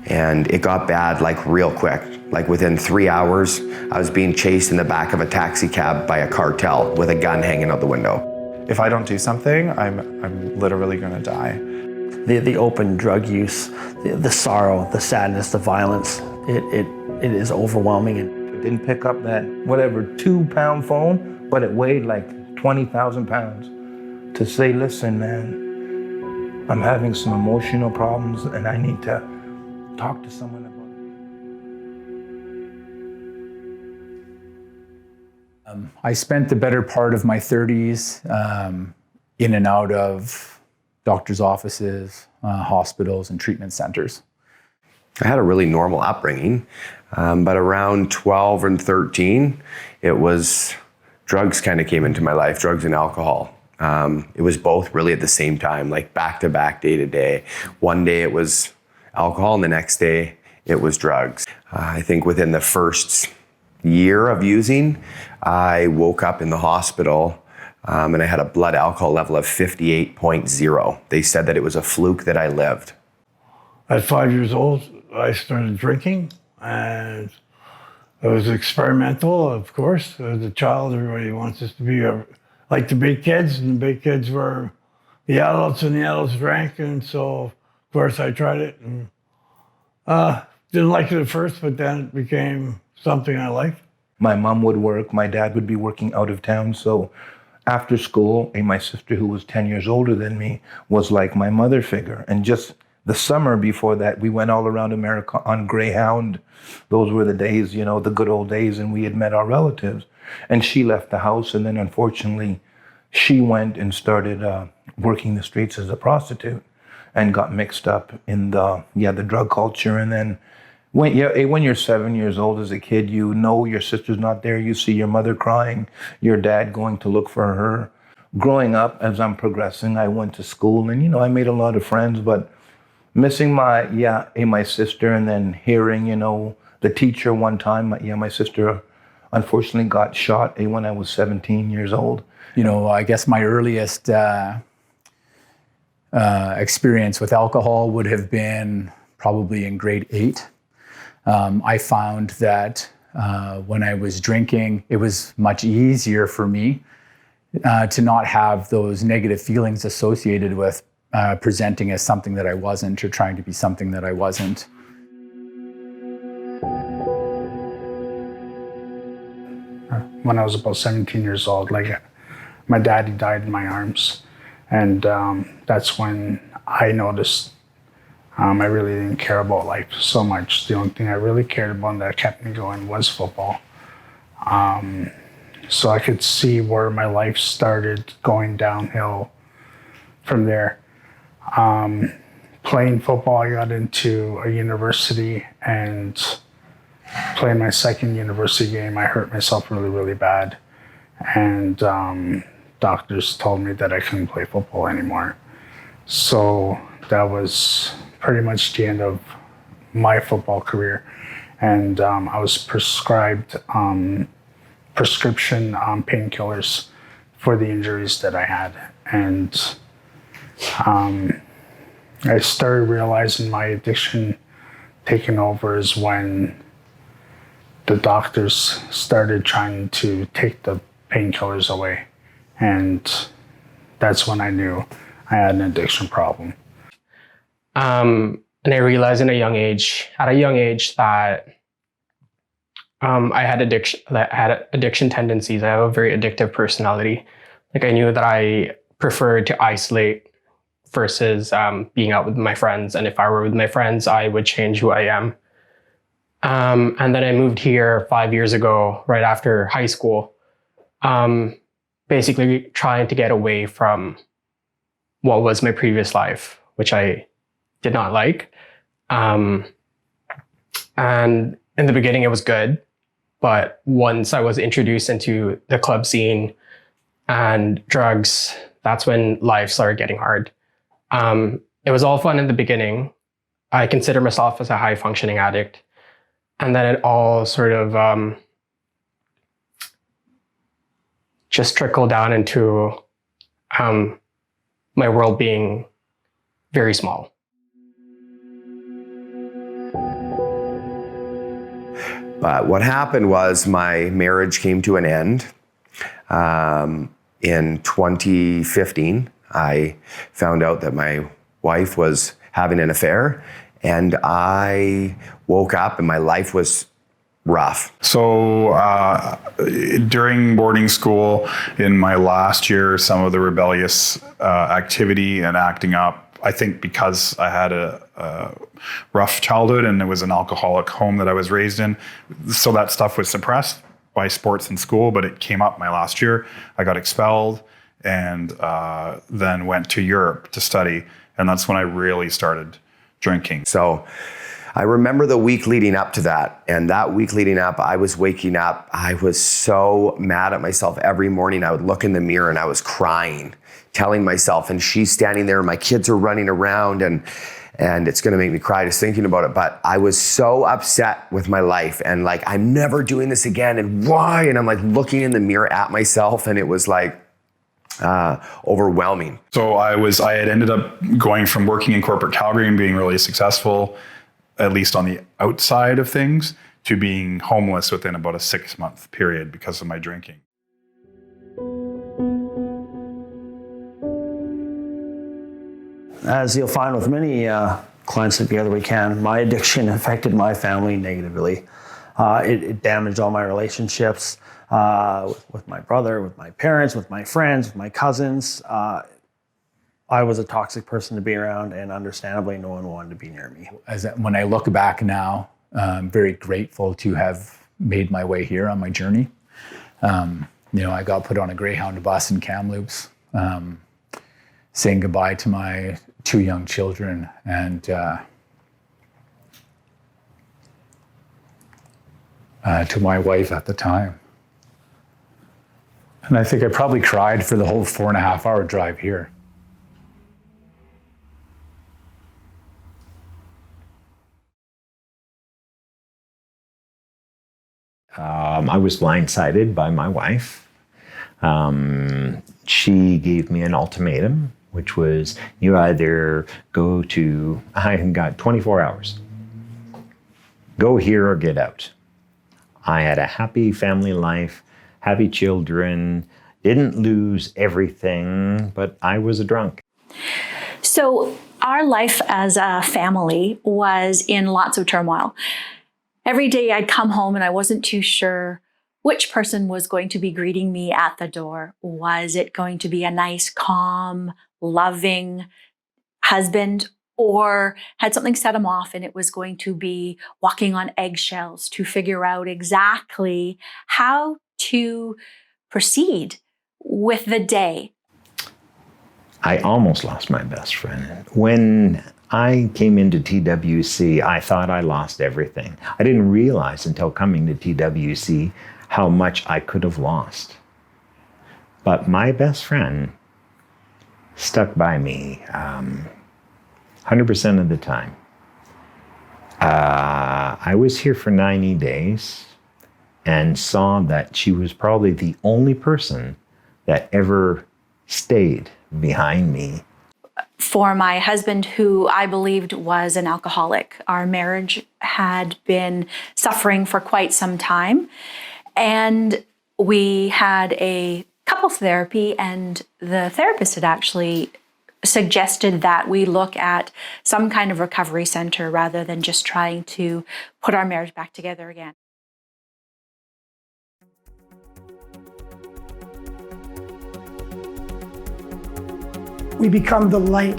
And it got bad like real quick. Like within 3 hours, I was being chased in the back of a taxi cab by a cartel with a gun hanging out the window. If I don't do something, I'm literally gonna die. The open drug use, the sorrow, the sadness, the violence, it is overwhelming. I didn't pick up that, 2-pound phone, but it weighed like 20,000 pounds to say, listen, man, I'm having some emotional problems and I need to talk to someone about it. I spent the better part of my 30s in and out of doctors' offices, hospitals, and treatment centers. I had a really normal upbringing, but around 12 and 13, it was drugs kind of came into my life, drugs and alcohol. It was both really at the same time, like back to back, day to day. One day it was alcohol and the next day it was drugs. I think within the first year of using, I woke up in the hospital and I had a blood alcohol level of 58.0. They said that it was a fluke that I lived. At 5 years old, I started drinking, and it was experimental, of course. As a child, everybody wants us to be like the big kids, and the big kids were the adults, and the adults drank, and so, of course, I tried it, and didn't like it at first, but then it became something I liked. My mom would work, my dad would be working out of town, so after school, my sister, who was 10 years older than me, was like my mother figure. And just the summer before that, we went all around America on Greyhound. Those were the days, the good old days, and we had met our relatives. And she left the house, and then unfortunately, she went and started working the streets as a prostitute and got mixed up in the drug culture. And then when you're 7 years old as a kid, you know your sister's not there. You see your mother crying, your dad going to look for her. Growing up, as I'm progressing, I went to school and, I made a lot of friends, but missing my sister, and then hearing, the teacher one time, my sister unfortunately got shot when I was 17 years old. I guess my earliest experience with alcohol would have been probably in grade 8. I found that when I was drinking, it was much easier for me to not have those negative feelings associated with presenting as something that I wasn't, or trying to be something that I wasn't. When I was about 17 years old, my daddy died in my arms, and that's when I noticed I really didn't care about life so much. The only thing I really cared about that kept me going was football. So I could see where my life started going downhill from there. Playing football, I got into a university, and playing my second university game, I hurt myself really, really bad. And doctors told me that I couldn't play football anymore. So that was pretty much the end of my football career. And I was prescribed prescription painkillers for the injuries that I had. And I started realizing my addiction taking over is when the doctors started trying to take the painkillers away. And that's when I knew I had an addiction problem. And I realized at a young age that I had addiction tendencies. I have a very addictive personality. I knew that I preferred to isolate versus being out with my friends. And if I were with my friends, I would change who I am. And then I moved here 5 years ago, right after high school, basically trying to get away from what was my previous life, which I did not like. And in the beginning, it was good. But once I was introduced into the club scene and drugs, that's when life started getting hard. It was all fun in the beginning. I consider myself as a high functioning addict. And then it all sort of just trickled down into my world being very small. But what happened was my marriage came to an end. In 2015, I found out that my wife was having an affair, and I woke up and my life was rough. So during boarding school, in my last year, some of the rebellious activity and acting up, I think because I had a rough childhood and it was an alcoholic home that I was raised in, so that stuff was suppressed by sports in school, but it came up my last year. I got expelled and then went to Europe to study, and that's when I really started drinking. So I remember the week leading up to that, and that week leading up, I was waking up, I was so mad at myself. Every morning I would look in the mirror and I was crying, telling myself, and she's standing there, and my kids are running around, and it's gonna make me cry just thinking about it. But I was so upset with my life, and like, I'm never doing this again, and why? And I'm like looking in the mirror at myself, and it was like overwhelming. So I had ended up going from working in corporate Calgary and being really successful, at least on the outside of things, to being homeless within about a 6-month period because of my drinking. As you'll find with many clients that together we can, my addiction affected my family negatively. It damaged all my relationships with my brother, with my parents, with my friends, with my cousins. I was a toxic person to be around, and understandably, no one wanted to be near me. When I look back now, I'm very grateful to have made my way here on my journey. I got put on a Greyhound bus in Kamloops, saying goodbye to my 2 young children, and to my wife at the time. And I think I probably cried for the whole 4.5-hour drive here. I was blindsided by my wife. She gave me an ultimatum, which was, you either I got 24 hours. Go here or get out. I had a happy family life, happy children, didn't lose everything, but I was a drunk. So our life as a family was in lots of turmoil. Every day I'd come home and I wasn't too sure which person was going to be greeting me at the door. Was it going to be a nice, calm, loving husband, or had something set him off and it was going to be walking on eggshells to figure out exactly how to proceed with the day? I almost lost my best friend. When I came into TWC, I thought I lost everything. I didn't realize until coming to TWC how much I could have lost. But my best friend stuck by me 100% of the time. I was here for 90 days and saw that she was probably the only person that ever stayed behind me. For my husband, who I believed was an alcoholic, our marriage had been suffering for quite some time. And we had a couples therapy, and the therapist had actually suggested that we look at some kind of recovery center rather than just trying to put our marriage back together again. We become the light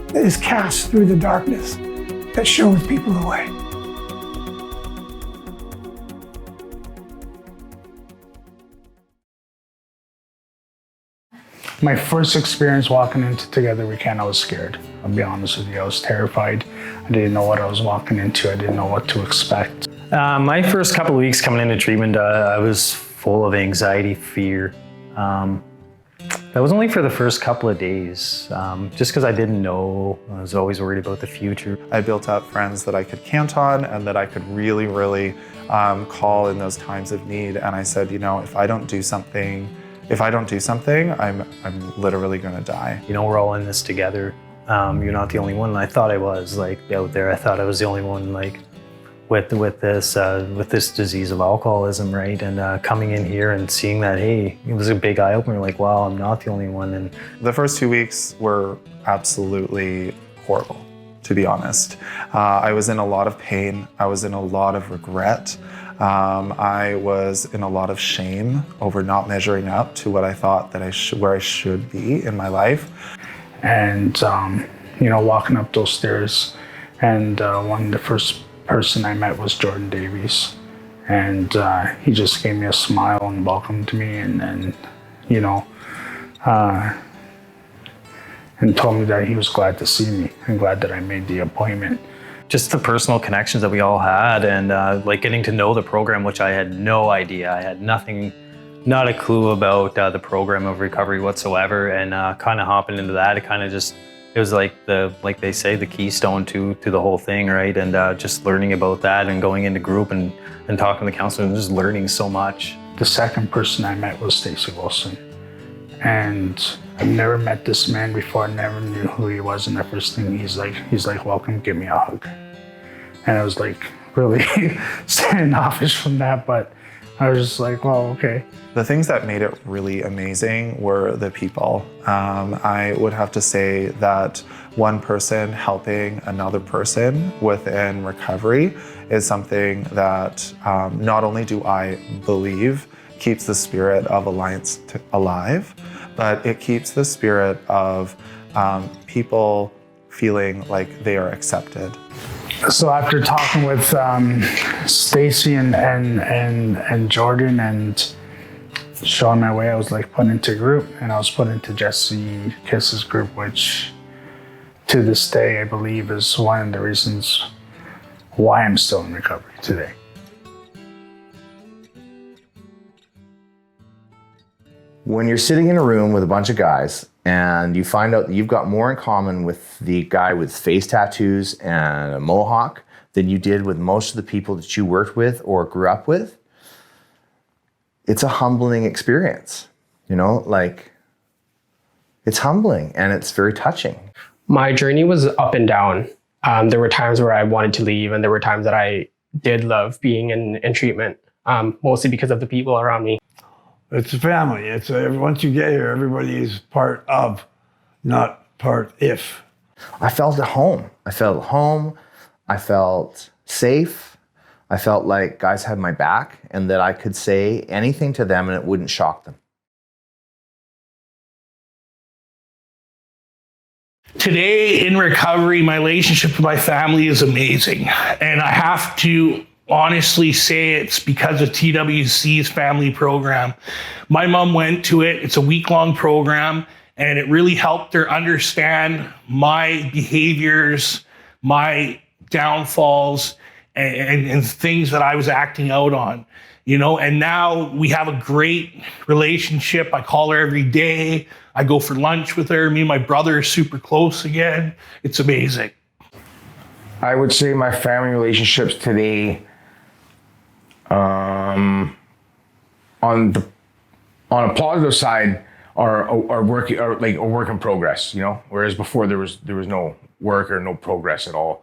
that is cast through the darkness that shows people the way. My first experience walking into Together We Can, I was scared. I'll be honest with you, I was terrified. I didn't know what I was walking into. I didn't know what to expect. My first couple of weeks coming into treatment, I was full of anxiety, fear. That was only for the first couple of days, just because I didn't know. I was always worried about the future. I built up friends that I could count on and that I could really call in those times of need. And I said, if I don't do something, I'm literally gonna die. We're all in this together. You're not the only one. I thought I was out there. I thought I was the only one with this disease of alcoholism, right? And coming in here and seeing that, hey, it was a big eye opener. Like, wow, I'm not the only one. And The first 2 weeks were absolutely horrible, to be honest. I was in a lot of pain. I was in a lot of regret. I was in a lot of shame over not measuring up to what I thought that where I should be in my life. And you know, walking up those stairs, and the first person I met was Jordan Davies, and he just gave me a smile and welcomed me, and then, you know, and told me that he was glad to see me and glad that I made the appointment. just the personal connections that we all had, and like getting to know the program, which I had no idea. I had nothing, not a clue about the program of recovery whatsoever, and kind of hopping into that, it was like like they say, the keystone to the whole thing, right? And just learning about that and going into group and talking to the counselor and just learning so much. The second person I met was Stacey Wilson, and I've never met this man before. I never knew who he was, and the first thing he's like, welcome, give me a hug. And I was like really standoffish from that, but I was just like, well, okay. The things that made it really amazing were the people. I would have to say that one person helping another person within recovery is something that not only do I believe keeps the spirit of Alliance alive, but it keeps the spirit of people feeling like they are accepted. So after talking with Stacy and Jordan and showing my way, I was like put into group, and I was put into Jesse Kiss's group, which to this day I believe is one of the reasons why I'm still in recovery today. When you're sitting in a room with a bunch of guys and you find out that you've got more in common with the guy with face tattoos and a mohawk than you did with most of the people that you worked with or grew up with, it's a humbling experience, you know, like it's humbling and it's very touching. My journey was up and down. There were times where I wanted to leave, and there were times that I did love being in treatment, mostly because of the people around me. It's a family. Once you get here, everybody is part of, not part if. I felt at home. I felt safe. I felt like guys had my back and that I could say anything to them and it wouldn't shock them. Today in recovery, my relationship with my family is amazing. And I have to honestly say it's because of TWC's family program. My mom went to it. It's a week-long program, and it really helped her understand my behaviors, my downfalls, and things that I was acting out on, you know. And now we have a great relationship. I call her every day. I go for lunch with her. Me and my brother are super close again. It's amazing. I would say my family relationships today, on a positive side, are a work in progress, you know. Whereas before there was no work or no progress at all.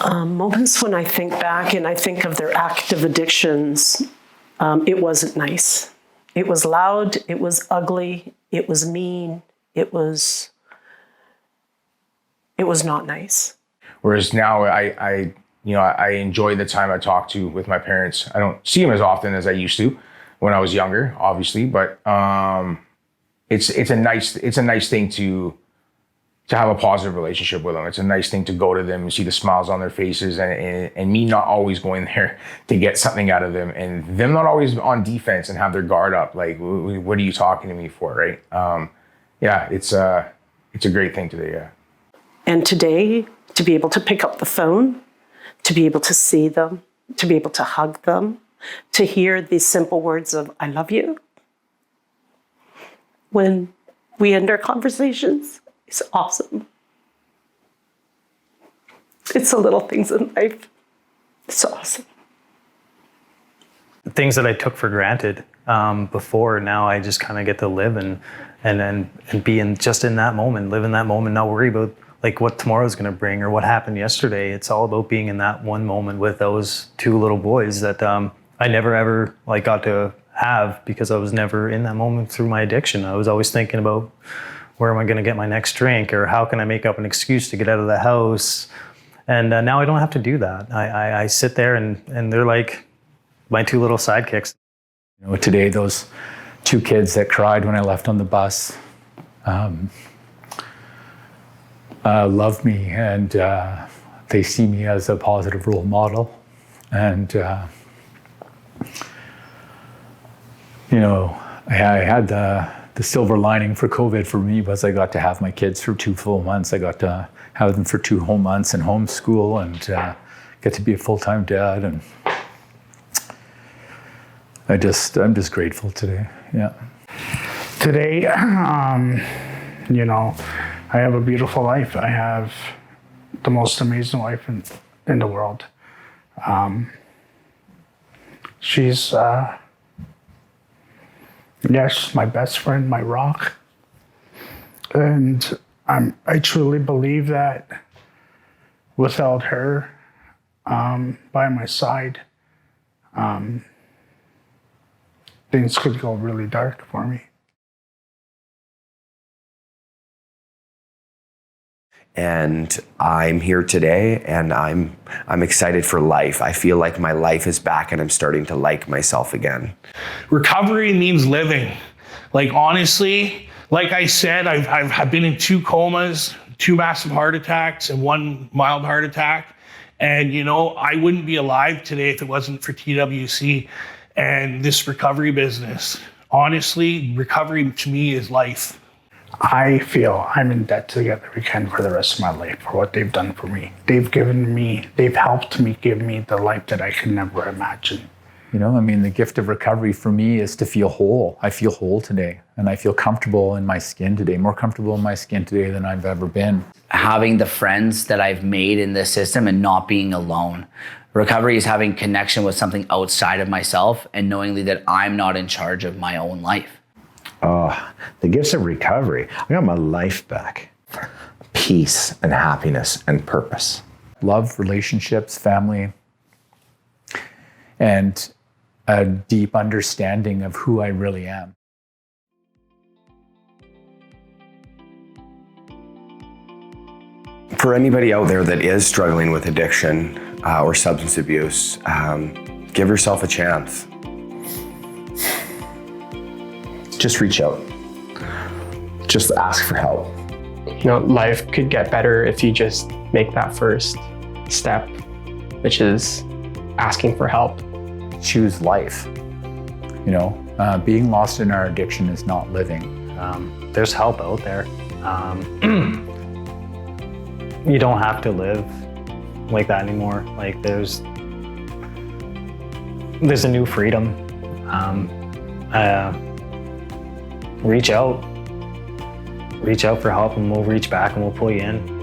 Moments when I think back and I think of their active addictions, it wasn't nice. It was loud. It was ugly. It was mean. It was not nice. Whereas now I enjoy the time I talk to with my parents. I don't see them as often as I used to when I was younger, obviously, but it's a nice thing to have a positive relationship with them. It's a nice thing to go to them and see the smiles on their faces, and me not always going there to get something out of them, and them not always on defense and have their guard up. Like, what are you talking to me for, right? Yeah, it's a great thing today. Yeah. And today, to be able to pick up the phone, to be able to see them, to be able to hug them, to hear these simple words of "I love you" when we end our conversations. It's awesome. It's the little things in life. It's awesome. Things that I took for granted before, now I just kind of get to live and be just in that moment, live in that moment, not worry about like what tomorrow's going to bring or what happened yesterday. It's all about being in that one moment with those two little boys that I never ever like got to have because I was never in that moment through my addiction. I was always thinking about where am I going to get my next drink or how can I make up an excuse to get out of the house. And now I don't have to do that. I sit there and they're like my two little sidekicks. You know, today, those two kids that cried when I left on the bus love me, and they see me as a positive role model. And, you know, I had the silver lining for COVID for me was I got to have my kids for 2 full months. I got to have them for 2 whole months in homeschool and get to be a full-time dad. And I'm just grateful today. Yeah. Today, you know, I have a beautiful life. I have the most amazing wife in the world. She's my best friend, my rock. And I truly believe that without her by my side, things could go really dark for me. And I'm here today, and I'm excited for life. I feel like my life is back, and I'm starting to like myself again. Recovery means living. Like, honestly, like I said, I've been in 2 comas, 2 massive heart attacks, and 1 mild heart attack. And, you know, I wouldn't be alive today if it wasn't for TWC and this recovery business. Honestly, recovery to me is life. I feel I'm in debt to the Other Weekend for the rest of my life for what they've done for me. They've helped me give me the life that I could never imagine. You know, I mean, the gift of recovery for me is to feel whole. I feel whole today, and I feel comfortable in my skin today, more comfortable in my skin today than I've ever been. Having the friends that I've made in this system and not being alone. Recovery is having connection with something outside of myself and knowing that I'm not in charge of my own life. Oh, the gifts of recovery. I got my life back. Peace and happiness and purpose. Love, relationships, family, and a deep understanding of who I really am. For anybody out there that is struggling with addiction or substance abuse, give yourself a chance. Just reach out. Just ask for help. You know, life could get better if you just make that first step, which is asking for help. Choose life. You know, being lost in our addiction is not living. There's help out there. You don't have to live like that anymore. Like there's a new freedom. Reach out for help and we'll reach back and we'll pull you in.